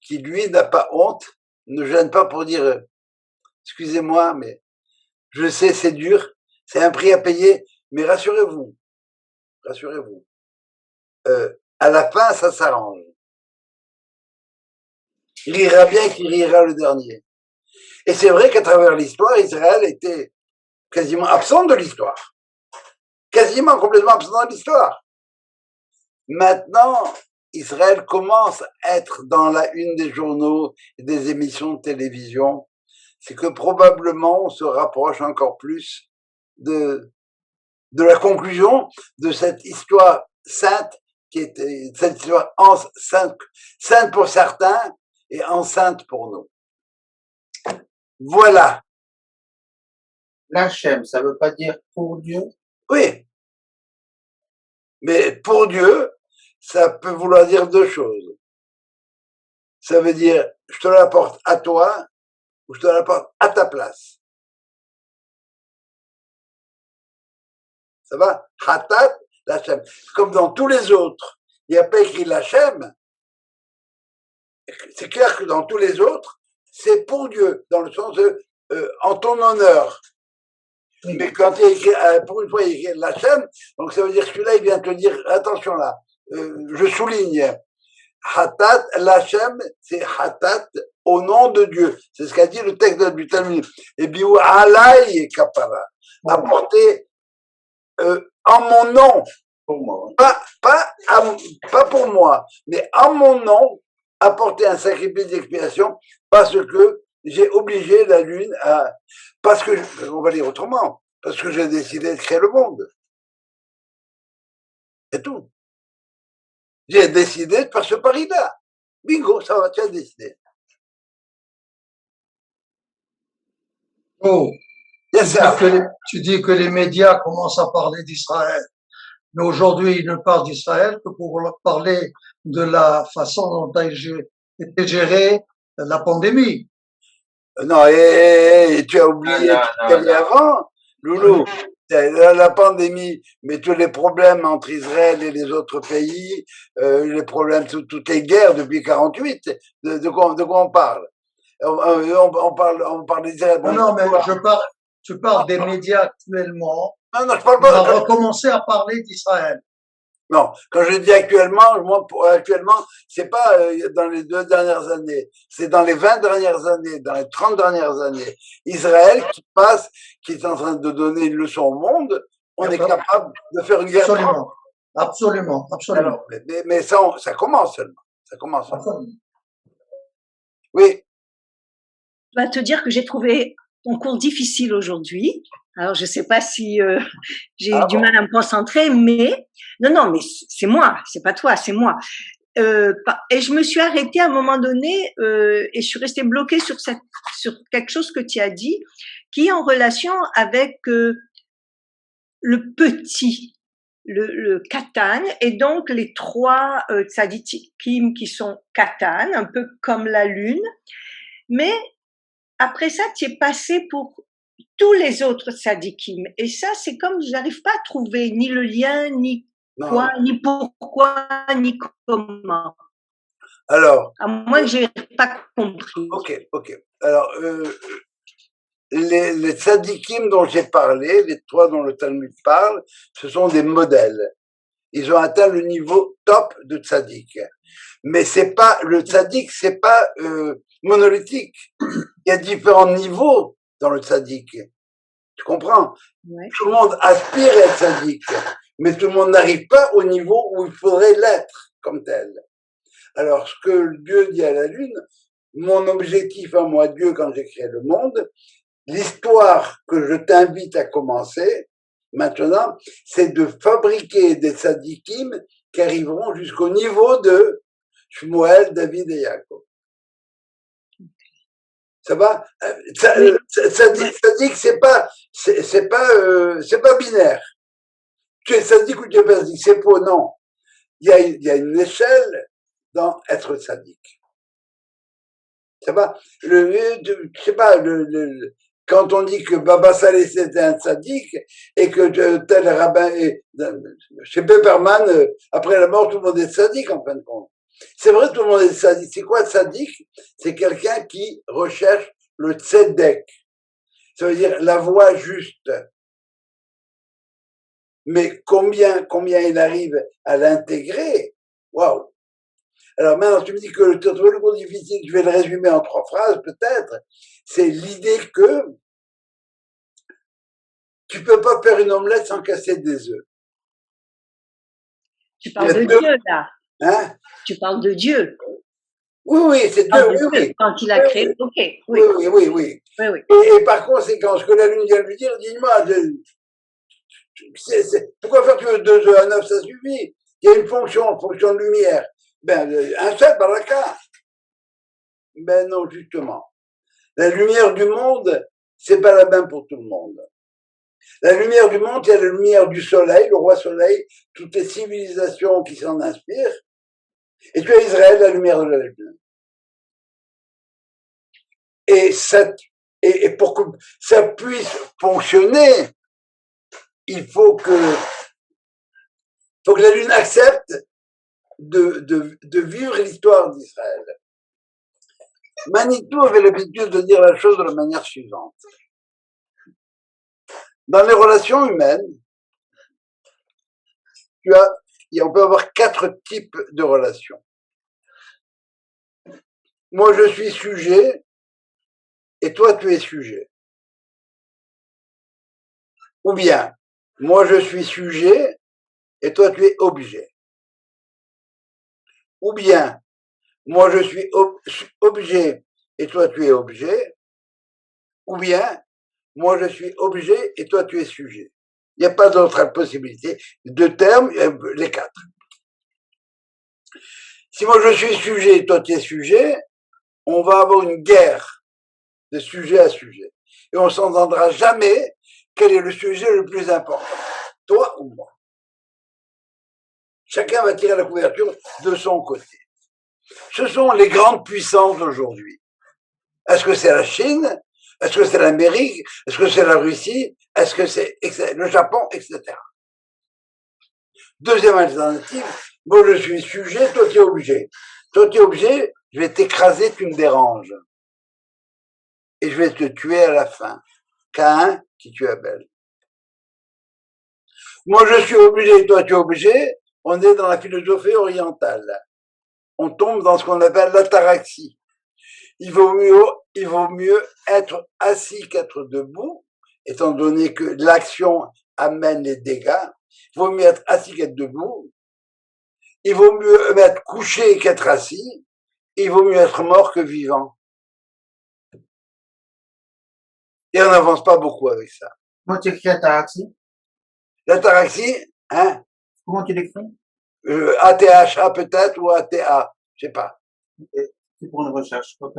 Speaker 1: qui lui n'a pas honte, ne gêne pas pour dire, excusez-moi, mais je sais, c'est dur, c'est un prix à payer, mais rassurez-vous, à la fin, ça s'arrange. Il rira bien qui rira le dernier. Et c'est vrai qu'à travers l'histoire, Israël était quasiment absent de l'histoire. Quasiment complètement absent de l'histoire. Maintenant, Israël commence à être dans la une des journaux et des émissions de télévision. C'est que probablement on se rapproche encore plus de la conclusion de cette histoire sainte qui était cette histoire sainte pour certains et enceinte pour nous. Voilà.
Speaker 2: L'Hachem, ça veut pas dire pour Dieu?
Speaker 1: Oui. Mais pour Dieu, ça peut vouloir dire deux choses. Ça veut dire, je te l'apporte à toi, ou je te l'apporte à ta place. Ça va? Hatat, l'Hachem. Comme dans tous les autres, il n'y a pas écrit l'Hachem. C'est clair que dans tous les autres, c'est pour Dieu, dans le sens de en ton honneur. Oui. Mais quand il y a écrit, pour une fois, il y a écrit l'Hachem, donc ça veut dire que celui-là, il vient te dire, attention là, je souligne, Hatat, l'Hachem, c'est Hatat au nom de Dieu. C'est ce qu'a dit le texte du Talmud. Et biou alay kapara, apporter en mon nom,
Speaker 2: pour moi.
Speaker 1: Pas pour moi, mais en mon nom, apporter un sacrifice d'expiation parce que j'ai obligé la lune à, parce que, on va dire autrement, parce que j'ai décidé de créer le monde. C'est tout. J'ai décidé de faire ce pari-là. Bingo, ça va, tu as décidé.
Speaker 2: Oh,
Speaker 1: Il y a ça.
Speaker 3: Tu dis que les médias commencent à parler d'Israël. Mais aujourd'hui, ils ne parlent d'Israël que pour parler de la façon dont a été gérée la pandémie.
Speaker 1: Non, et tu as oublié
Speaker 2: Non,
Speaker 1: tout ce qu'il y avait
Speaker 2: non.
Speaker 1: avant, Loulou. La pandémie, mais tous les problèmes entre Israël et les autres pays, les problèmes, toutes les guerres depuis 48, de quoi on parle? On parle d'Israël.
Speaker 3: Non, non, mais tu parles des médias actuellement.
Speaker 1: Non, non, je parle
Speaker 3: On a
Speaker 1: pas.
Speaker 3: recommencé à parler d'Israël.
Speaker 1: Non, quand je dis actuellement, moi, actuellement, c'est pas dans les 2 dernières années, c'est dans les 20 dernières années, dans les 30 dernières années. Israël qui est en train de donner une leçon au monde, on est capable de faire une guerre.
Speaker 3: Absolument, absolument, absolument.
Speaker 1: Alors, mais ça commence seulement. Ça commence seulement.
Speaker 3: Absolument.
Speaker 1: Oui.
Speaker 4: Je vais te dire que j'ai trouvé ton cours difficile aujourd'hui. Alors, je sais pas si j'ai eu du mal à me concentrer, mais non, mais c'est moi, c'est pas toi, c'est moi. Et je me suis arrêtée à un moment donné et je suis restée bloquée sur quelque chose que tu as dit, qui est en relation avec le petit, le katan, et donc les 3 tzadikim qui sont katan, un peu comme la lune. Mais après ça, tu es passé pour tous les autres tzadikim. Et ça, c'est comme, j'arrive pas à trouver ni le lien, ni quoi, ni pourquoi, ni comment.
Speaker 1: Alors.
Speaker 4: À moins que j'ai pas compris.
Speaker 1: Ok. Alors, les tzadikim dont j'ai parlé, les 3 dont le Talmud parle, ce sont des modèles. Ils ont atteint le niveau top de tzadik. Mais c'est pas, le tzadik, c'est pas monolithique. Il y a différents niveaux dans le tzadik. Tu comprends?
Speaker 4: Ouais.
Speaker 1: Tout le monde aspire à être tzadik, mais tout le monde n'arrive pas au niveau où il faudrait l'être comme tel. Alors, ce que Dieu dit à la Lune, mon objectif à moi, Dieu, quand j'ai créé le monde, l'histoire que je t'invite à commencer maintenant, c'est de fabriquer des tzadikim qui arriveront jusqu'au niveau de Shmuel, David et Yaakov. Ça va? Tzadik, c'est pas binaire. Tu es tzadik ou tu es pas tzadik, c'est faux, non. Il y a une échelle dans être tzadik. Ça va? Je sais pas, quand on dit que Baba Saleh c'était un tzaddik et que tel rabbin, chez Pepperman, après la mort, tout le monde est tzaddik en fin de compte. C'est vrai, tout le monde est tzaddik. C'est quoi tzaddik? C'est quelqu'un qui recherche le tzedek. Ça veut dire la voie juste. Mais combien il arrive à l'intégrer? Waouh! Alors maintenant, tu me dis que le cours difficile, je vais le résumer en 3 phrases peut-être. C'est l'idée que tu peux pas faire une omelette sans casser des œufs.
Speaker 4: Tu parles de Dieu là.
Speaker 1: Hein?
Speaker 4: Tu parles de Dieu.
Speaker 1: Oui, c'est Dieu, oui.
Speaker 4: Quand il a créé, ok.
Speaker 1: Oui. Et par conséquent, ce que la Lune vient de lui dire, dis-moi, pourquoi faire 2 œufs à 9, ça suffit. Il y a une fonction de lumière. Ben, un seul baraka. Ben non, justement. La lumière du monde, c'est pas la même pour tout le monde. La lumière du monde, il y a la lumière du soleil, le roi soleil, toutes les civilisations qui s'en inspirent. Et tu as Israël, la lumière de la lune. Et pour que ça puisse fonctionner, il faut que la lune accepte de vivre l'histoire d'Israël. Manitou avait l'habitude de dire la chose de la manière suivante. Dans les relations humaines, on peut avoir 4 types de relations. Moi, je suis sujet et toi, tu es sujet. Ou bien, moi, je suis sujet et toi, tu es objet. Ou bien, moi, je suis objet et toi, tu es objet. Ou bien, moi, je suis objet et toi, tu es sujet. Il n'y a pas d'autre possibilité. 2 termes, les 4. Si moi, je suis sujet et toi, tu es sujet, on va avoir une guerre de sujet à sujet. et on s'entendra jamais quel est le sujet le plus important, toi ou moi. Chacun va tirer la couverture de son côté. Ce sont les grandes puissances d'aujourd'hui. Est-ce que c'est la Chine? Est-ce que c'est l'Amérique? Est-ce que c'est la Russie? Est-ce que c'est le Japon, etc. Deuxième alternative, moi je suis sujet, toi tu es objet. Toi tu es objet, je vais t'écraser, tu me déranges. Et je vais te tuer à la fin. Caïn qui tue Abel. Moi je suis obligé, toi tu es obligé, on est dans la philosophie orientale. On tombe dans ce qu'on appelle l'ataraxie. Il vaut mieux être assis qu'être debout, étant donné que l'action amène les dégâts. Il vaut mieux être assis qu'être debout. Il vaut mieux être couché qu'être assis. Il vaut mieux être mort que vivant. Et on n'avance pas beaucoup avec ça.
Speaker 2: Comment tu écris ataraxie?
Speaker 1: L'ataraxie, hein?
Speaker 2: Comment tu l'écris?
Speaker 1: ATHA peut-être ou ATA, je sais pas.
Speaker 2: C'est pour une recherche, ok.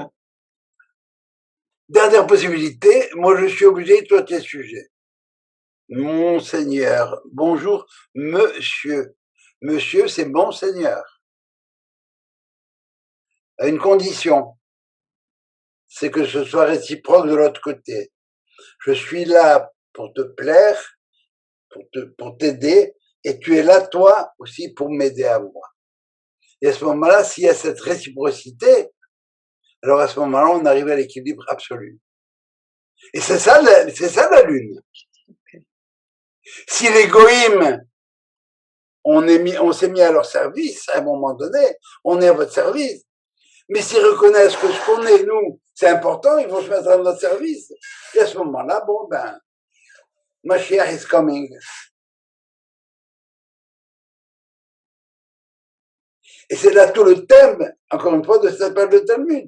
Speaker 1: Dernière possibilité, moi je suis obligé, toi tu es sujet. Monseigneur, bonjour, monsieur. Monsieur, c'est monseigneur. À une condition, c'est que ce soit réciproque de l'autre côté. Je suis là pour te plaire, pour t'aider, et tu es là, toi, aussi, pour m'aider à moi. Et à ce moment-là, s'il y a cette réciprocité, alors à ce moment-là, on arrive à l'équilibre absolu. Et c'est ça la lune. Si les goïms, on s'est mis à leur service, à un moment donné, on est à votre service. Mais s'ils reconnaissent que ce qu'on est, nous, c'est important, ils vont se mettre à notre service. Et à ce moment-là, bon, ben, Mashiach is coming. Et c'est là tout le thème, encore une fois, de cette page de Talmud.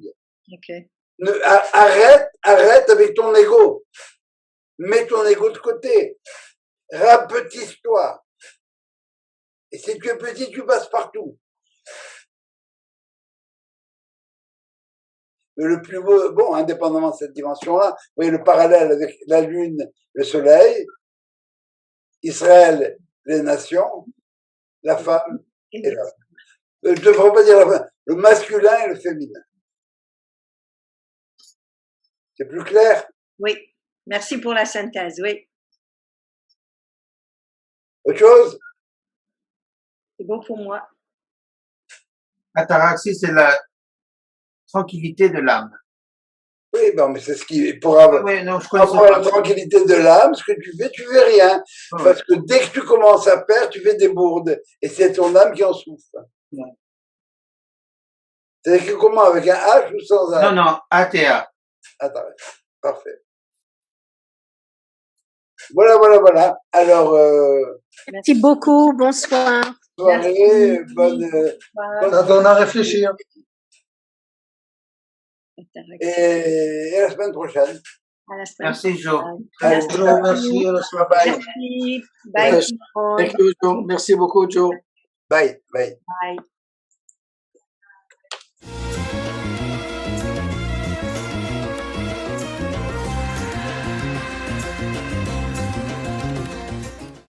Speaker 4: Okay.
Speaker 1: Arrête avec ton ego. Mets ton ego de côté. Rapetisse-toi. Et si tu es petit, tu passes partout. Mais le plus beau, bon, indépendamment de cette dimension-là, vous voyez le parallèle avec la Lune, le Soleil, Israël, les nations, la femme et l'homme. Je ne devrais pas dire la femme, le masculin et le féminin. C'est plus clair?
Speaker 4: Oui, merci pour la synthèse, oui.
Speaker 1: Autre chose?
Speaker 4: C'est bon pour moi.
Speaker 2: Ataraxie, c'est la tranquillité de l'âme.
Speaker 1: Oui, bon, mais c'est ce qui, pour avoir,
Speaker 2: Oui, non, je
Speaker 1: pour
Speaker 2: connais
Speaker 1: avoir la tranquillité de l'âme, ce que tu fais rien.
Speaker 2: Ouais.
Speaker 1: Parce que dès que tu commences à faire, tu fais des bourdes. Et c'est ton âme qui en souffre.
Speaker 2: Ouais.
Speaker 1: C'est écrit comment? Avec un H ou sans H?
Speaker 2: Non, non, ATA.
Speaker 1: Attends, parfait. Voilà. Alors,
Speaker 4: Merci beaucoup, bonsoir.
Speaker 1: soirée, bonne,
Speaker 3: Ça donne à réfléchir.
Speaker 1: et à la semaine prochaine.
Speaker 4: À la semaine
Speaker 2: Merci, Jo.
Speaker 1: Allez,
Speaker 3: Bonjour, merci. À la semaine prochaine.
Speaker 1: bye.
Speaker 4: Merci. Bye.
Speaker 5: Thank you, Joe. Merci beaucoup, Joe.
Speaker 1: Bye.
Speaker 4: Bye.